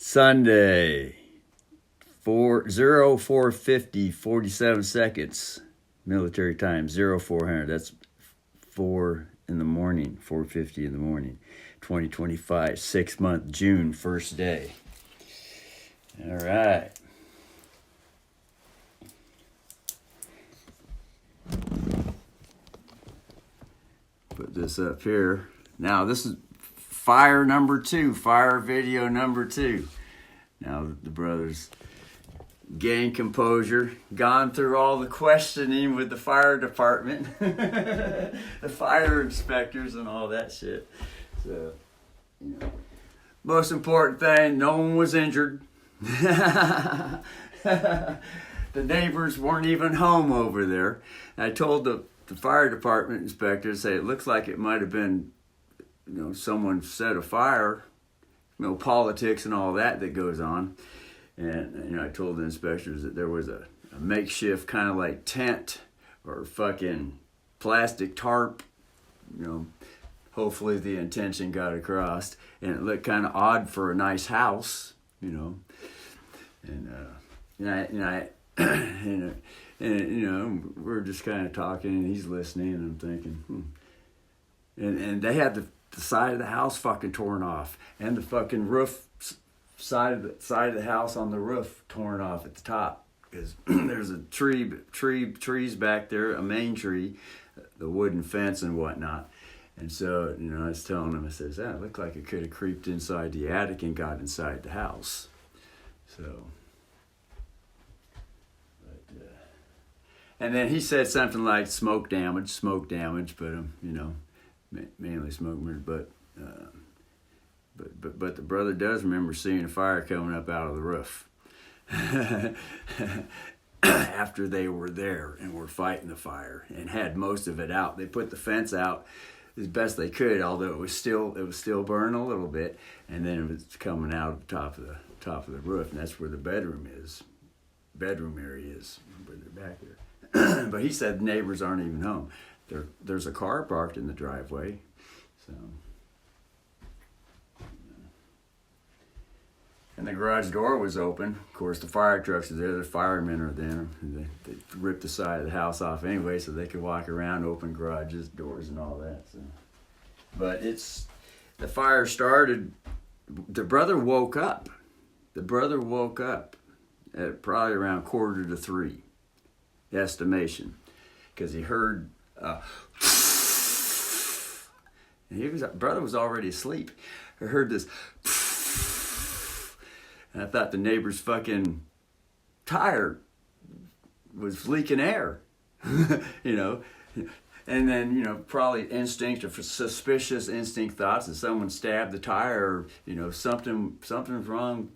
Sunday, 0450, 47 seconds, military time, 0400. That's 4 in the morning, 4:50 in the morning, 2025, 6th month, June, first day. All right. Put this up here. Now, this is fire number 2, fire video number 2. Now, the brothers gained composure, gone through all the questioning with the fire department, the fire inspectors and all that shit. So, most important thing, no one was injured. The neighbors weren't even home over there. I told the fire department inspector, say it looks like it might have been, someone set a fire, politics and all that goes on. And, I told the inspectors that there was a makeshift kind of like tent or fucking plastic tarp, hopefully the intention got across. And it looked kind of odd for a nice house, And we're just kind of talking, and he's listening, and I'm thinking, And they had the side of the house fucking torn off, and the fucking roof side of the house on the roof torn off at the top, because there's a trees back there, a main tree, the wooden fence and whatnot. And so, I was telling him, I says, it looked like it could have creeped inside the attic and got inside the house. So, and then he said something like smoke damage, but mainly smoke, but the brother does remember seeing a fire coming up out of the roof after they were there and were fighting the fire and had most of it out. They put the fence out as best they could, although it was still burning a little bit, and then it was coming out of the top of the roof, and that's where the bedroom area is, where they're back there. But he said the neighbors aren't even home. There's a car parked in the driveway, so. And the garage door was open. Of course, the fire trucks are there. The firemen are there. They ripped the side of the house off anyway, so they could walk around, open garages, doors, and all that. So. But the fire started. The brother woke up. At probably around 2:45, estimation, because he heard. And brother was already asleep. I heard this. And I thought the neighbor's fucking tire was leaking air, And then, probably instinct or suspicious instinct thoughts that someone stabbed the tire, or, something's wrong,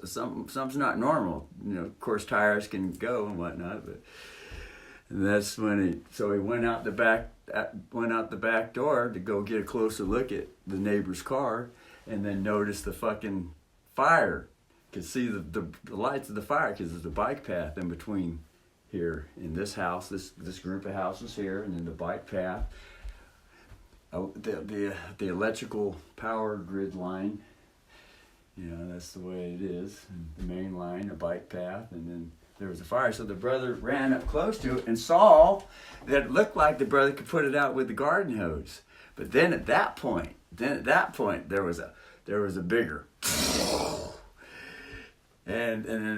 something's not normal. Of course, tires can go and whatnot, but and that's when he went out the back door to go get a closer look at the neighbor's car, and then noticed the fucking fire. Could see the lights of the fire because there's a bike path in between here in this house, this group of houses here, and then the bike path, the electrical power grid line. That's the way it is. And the main line, a bike path, and then there was a fire. So the brother ran up close to it and saw that it looked like the brother could put it out with the garden hose. But then at that point, there was a bigger. And at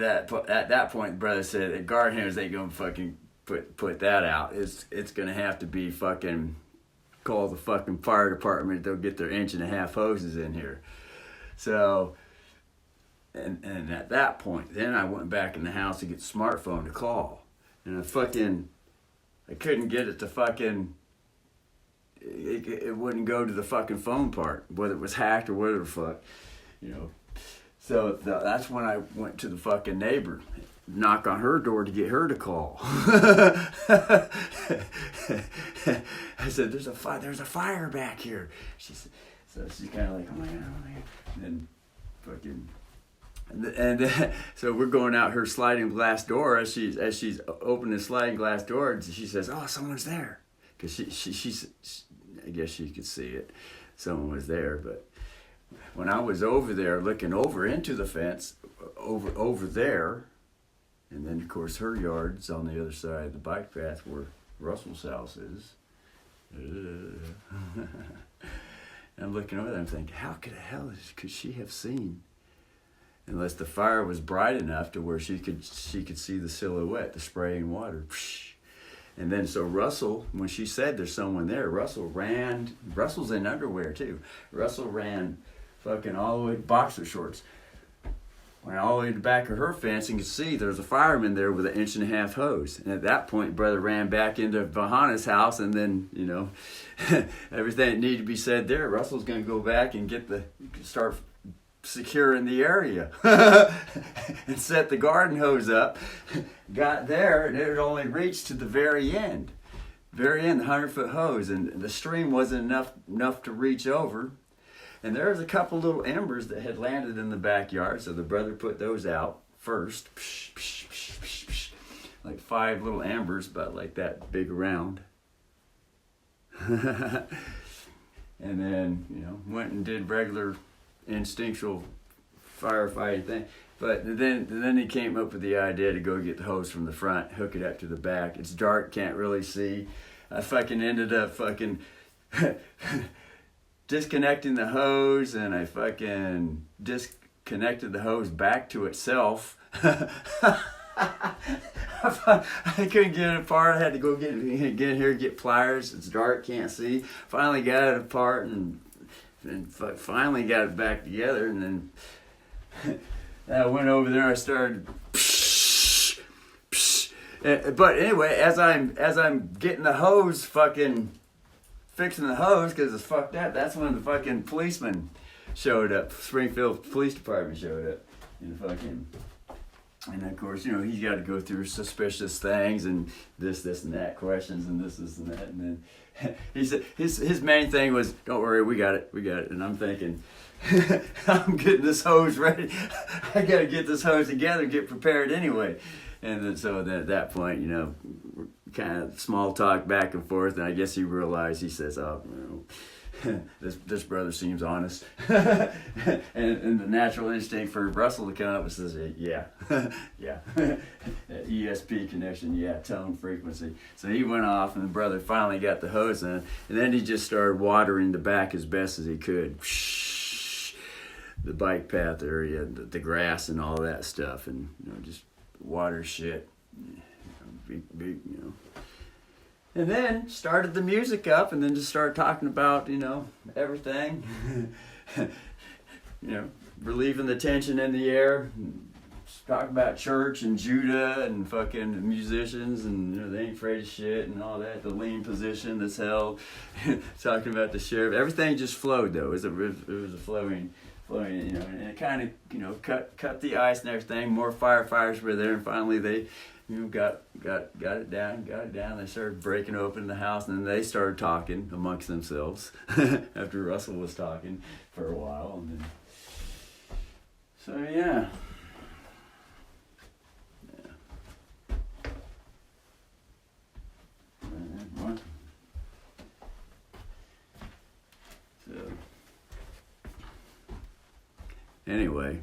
that point, the brother said, the garden hose ain't gonna fucking put that out. It's gonna have to be fucking call the fucking fire department. They'll get their 1.5-inch hoses in here. So, and at that point, then I went back in the house to get the smartphone to call, and I couldn't get it to fucking. It wouldn't go to the fucking phone part, whether it was hacked or whatever the fuck, So that's when I went to the fucking neighbor, knock on her door to get her to call. I said, "There's a fire back here." So she's kind of like, "Oh my god!" And then fucking, and so we're going out her sliding glass door as she's opening the sliding glass door, and she says, "Oh, someone's there," because she's I guess she could see it. Someone was there, but when I was over there looking over into the fence, over there, and then of course her yard's on the other side of the bike path where Russell's house is. I'm looking over there, I'm thinking, how could the hell could she have seen? Unless the fire was bright enough to where she could see the silhouette, the spraying water. And then so Russell, when she said there's someone there, Russell's in underwear too. Russell ran fucking all the way, boxer shorts, went all the way to the back of her fence and could see there's a fireman there with an 1.5 inch hose. And at that point, brother ran back into Vahana's house, and then, you know, everything that needed to be said there, Russell's going to go back and start securing the area and set the garden hose up. Got there, and it only reached to the very end, the 100-foot hose, and the stream wasn't enough to reach over. And there was a couple little embers that had landed in the backyard, so the brother put those out first, like 5 little embers, about like that big around. And then, you know, went and did regular instinctual firefighting thing. But then he came up with the idea to go get the hose from the front, hook it up to the back. It's dark, can't really see. I fucking ended up disconnecting the hose, and I fucking disconnected the hose back to itself. I couldn't get it apart. I had to go get here, get pliers. It's dark, can't see. Finally got it apart and finally got it back together, and then I went over there. I started, but anyway, as I'm getting the hose, fucking fixing the hose because it's fucked up. That's when the fucking policeman showed up. Springfield Police Department showed up, and of course, you know, he's got to go through suspicious things and this and that questions and this and that, and then he said his main thing was, "Don't worry, we got it." And I'm thinking, I'm getting this hose ready. I got to get this hose together, get prepared anyway. And then, so then at that point, you know, kind of small talk back and forth, and I guess he realized. He says, "Oh, you know, this brother seems honest," and the natural instinct for Russell to come up and says, "Yeah, yeah, ESP connection, yeah, tone frequency." So he went off, and the brother finally got the hose in, and then he just started watering the back as best as he could, the bike path area, the grass, and all that stuff, and you know, just water shit, big, you know. And then started the music up, and then just started talking about, you know, everything. You know, relieving the tension in the air. Talking about church and Judah and fucking musicians, and you know, they ain't afraid of shit and all that. The lean position that's held. Talking about the sheriff. Everything just flowed though. It was a flowing, you know, and it kind of, you know, cut the ice and everything. More firefighters were there, and finally they, you know, got it down. They started breaking open the house, and then they started talking amongst themselves after Russell was talking for a while, and then, so yeah. So anyway.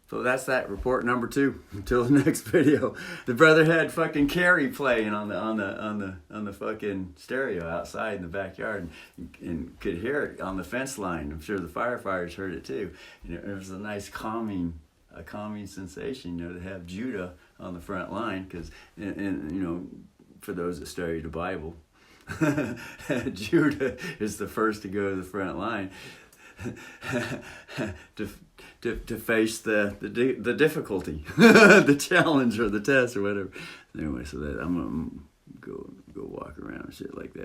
So that's that report number 2. Until the next video. The brother had fucking Carrie playing on the fucking stereo outside in the backyard, and could hear it on the fence line. I'm sure the firefighters heard it too. And it was a nice calming sensation, you know, to have Judah on the front line, because, and you know, for those that study the Bible, Judah is the first to go to the front line to face the difficulty, the challenge or the test or whatever. Anyway, so that I'm gonna go walk around and shit like that.